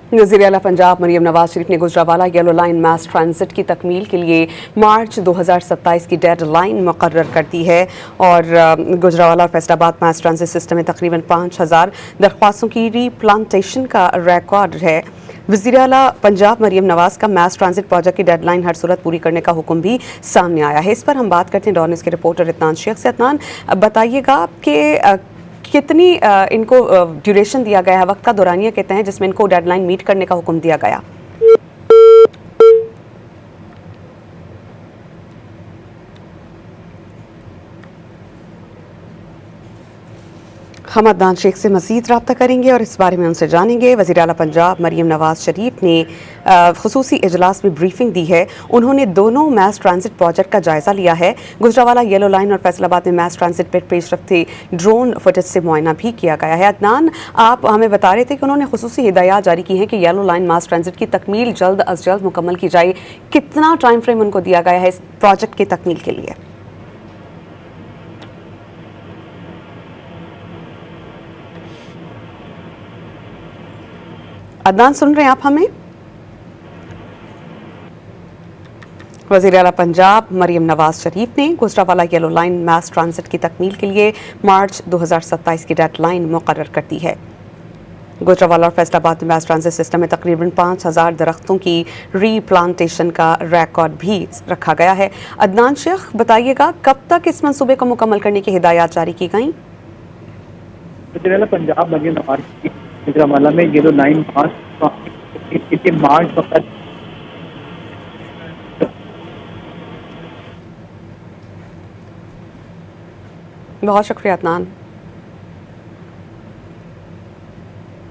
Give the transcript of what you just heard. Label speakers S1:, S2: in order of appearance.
S1: वज़ीर आला पंजाब मरियम नवाज शरीफ ने गुजरावाला येलो लाइन मास ट्रांजिट की तकमील के लिए मार्च 2027 की डेड लाइन मुकर्रर कर दी है और गुजरावाला और फैसलाबाद मास ट्रांजिट सिस्टम में तकरीबन 5000 दरख्वास्तों की रीप्लांटेशन का रिकॉर्ड है। वज़ीर आला पंजाब मरियम नवाज का मास ट्रांजिट प्रोजेक्ट की डेडलाइन हर सूरत पूरी करने का हुक्म भी सामने आया है। इस पर हम बात करते हैं डॉन न्यूज़ के रिपोर्टर इत्नान शेख से। इत्नान, बताइएगा कि कितनी इनको ड्यूरेशन दिया गया है, वक्त का दौरानिया कहते हैं जिसमें इनको डेडलाइन मीट करने का हुक्म दिया गया? हम अदनान शेख से मज़ीद रब्ता करेंगे और इस बारे में उनसे जानेंगे। वज़ीर आला पंजाब मरियम नवाज शरीफ ने ख़ुसूसी इजलास में ब्रीफिंग दी है। उन्होंने दोनों मैस ट्रांजिट प्रोजेक्ट का जायज़ा लिया है। गुजरावाला येलो लाइन और फैसलाबाद में मैस ट्रांजिट पर पेशरफ्ती ड्रोन फुटेज से मुआयना भी किया गया है। अदनान, आप हमें बता रहे थे कि उन्होंने ख़ुसूसी हिदायत जारी की हैं कि येलो लाइन मास ट्रांजिट की तकमील जल्द अज जल्द मुकम्मल की जाए। कितना टाइम फ्रेम उनको दिया गया है इस प्रोजेक्ट की तकमील के लिए? अदनान, सुन रहे हैं आप हमें? वज़ीर आला पंजाब मरियम नवाज शरीफ ने गुजरावाला येलो लाइन मास ट्रांजिट की तकमील के लिए मार्च 2027 की डेडलाइन मुकर्रर कर दी है। गुजरावाला और फैसलाबाद में मास ट्रांजिट सिस्टम में तकरीबन 5000 दरख्तों की रीप्लांटेशन का रिकॉर्ड भी रखा गया है। अदनान शेख, बताइएगा कब तक इस मंसूबे को मुकम्मल करने की हिदायत जारी की गई?
S2: वज़ीर आला पंजाब मरियम नवाज की गुजरावाला में येलो लाइन मार्च वक्त
S1: बहुत शुक्रिया अदनान।